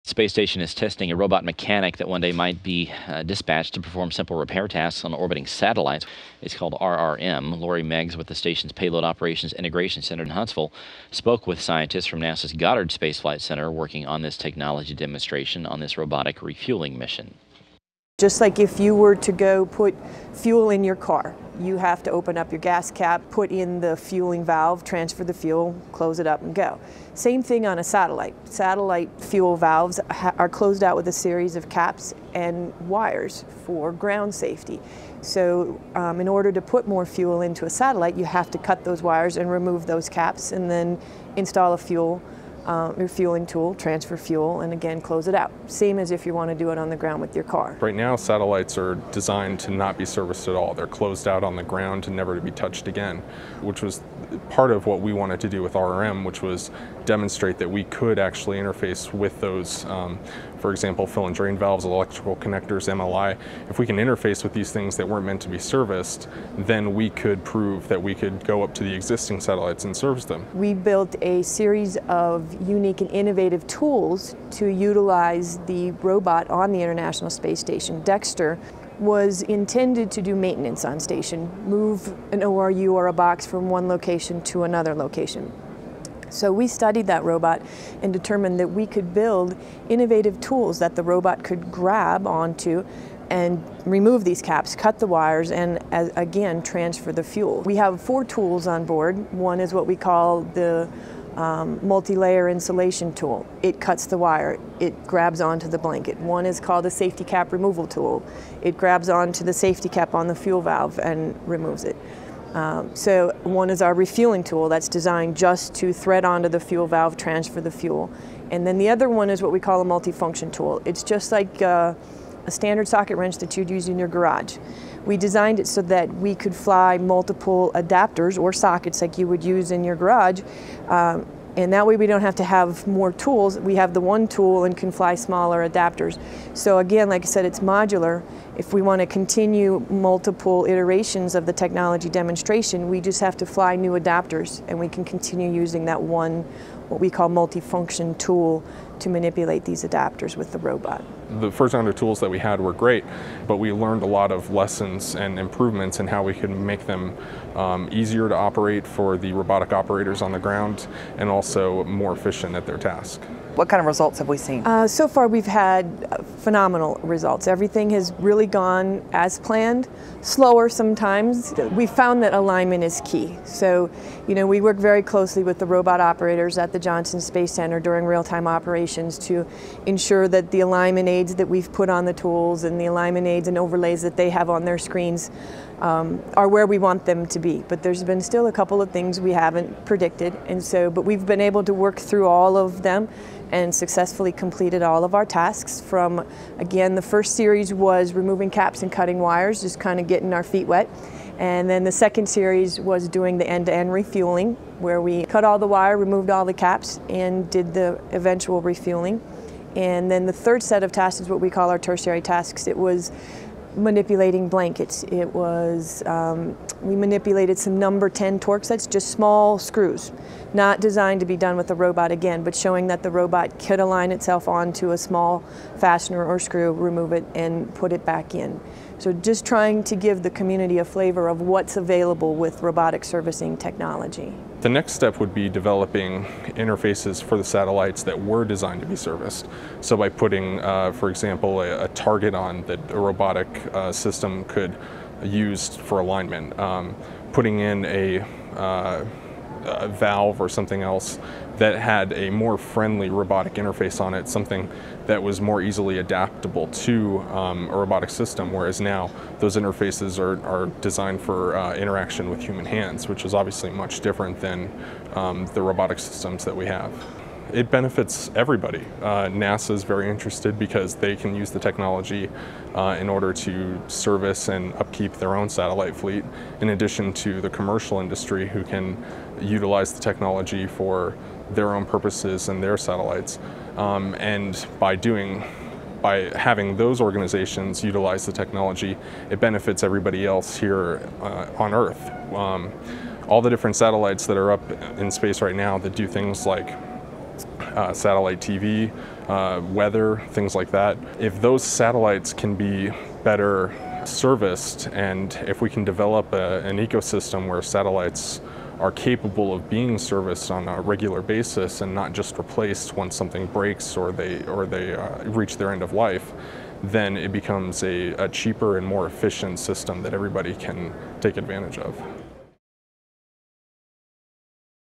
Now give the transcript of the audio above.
Space station is testing a robot mechanic that one day might be dispatched to perform simple repair tasks on orbiting satellites. It's called RRM. Lori Meggs with the station's Payload Operations Integration Center in Huntsville spoke with scientists from NASA's Goddard Space Flight Center working on this technology demonstration on this robotic refueling mission. Just like if you were to go put fuel in your car, you have to open up your gas cap, put in the fueling valve, transfer the fuel, close it up and go. Same thing on a satellite. Satellite fuel valves are closed out with a series of caps and wires for ground safety. So in order to put more fuel into a satellite, you have to cut those wires and remove those caps and then install a refueling tool, transfer fuel, and again close it out. Same as if you want to do it on the ground with your car. Right now satellites are designed to not be serviced at all. They're closed out on the ground and never to be touched again, which was part of what we wanted to do with RRM, which was demonstrate that we could actually interface with those, for example, fill and drain valves, electrical connectors, MLI. If we can interface with these things that weren't meant to be serviced, then we could prove that we could go up to the existing satellites and service them. We built a series of unique and innovative tools to utilize the robot on the International Space Station. Dexter was intended to do maintenance on station, move an ORU or a box from one location to another location. So we studied that robot and determined that we could build innovative tools that the robot could grab onto and remove these caps, cut the wires, and again transfer the fuel. We have 4 tools on board. One is what we call the multi-layer insulation tool. It cuts the wire, it grabs onto the blanket. One is called a safety cap removal tool. It grabs onto the safety cap on the fuel valve and removes it. So one is our refueling tool that's designed just to thread onto the fuel valve, transfer the fuel. And then the other one is what we call a multifunction tool. It's just like a standard socket wrench that you'd use in your garage. We designed it so that we could fly multiple adapters or sockets like you would use in your garage, and that way we don't have to have more tools. We have the one tool and can fly smaller adapters. So again, like I said, it's modular. If we want to continue multiple iterations of the technology demonstration, we just have to fly new adapters, and we can continue using that one, what we call multifunction tool, to manipulate these adapters with the robot. The first round of tools that we had were great, but we learned a lot of lessons and improvements in how we could make them easier to operate for the robotic operators on the ground and also more efficient at their task. What kind of results have we seen? So far we've had phenomenal results. Everything has really gone as planned, slower sometimes. We found that alignment is key. So, we work very closely with the robot operators at the Johnson Space Center during real-time operations to ensure that the alignment aids that we've put on the tools and the alignment aids and overlays that they have on their screens are where we want them to be. But there's been still a couple of things we haven't predicted, but we've been able to work through all of them and successfully completed all of our tasks. From, again, the first series was removing caps and cutting wires, just kind of getting our feet wet. And then the second series was doing the end-to-end refueling, where we cut all the wire, removed all the caps, and did the eventual refueling. And then the third set of tasks is what we call our tertiary tasks. It was manipulating blankets. It was, we manipulated some number 10 torque sets, just small screws, not designed to be done with the robot again, but showing that the robot could align itself onto a small fastener or screw, remove it, and put it back in. So just trying to give the community a flavor of what's available with robotic servicing technology. The next step would be developing interfaces for the satellites that were designed to be serviced. So by putting, for example, a target on that a robotic system could use for alignment, putting in a valve or something else that had a more friendly robotic interface on it, something that was more easily adaptable to a robotic system, whereas now those interfaces are designed for interaction with human hands, which is obviously much different than the robotic systems that we have. It benefits everybody. NASA is very interested because they can use the technology in order to service and upkeep their own satellite fleet, in addition to the commercial industry who can utilize the technology for their own purposes and their satellites. And by having those organizations utilize the technology, it benefits everybody else here on Earth. All the different satellites that are up in space right now that do things like satellite TV, weather, things like that. If those satellites can be better serviced, and if we can develop an ecosystem where satellites are capable of being serviced on a regular basis and not just replaced once something breaks or they reach their end of life, then it becomes a cheaper and more efficient system that everybody can take advantage of.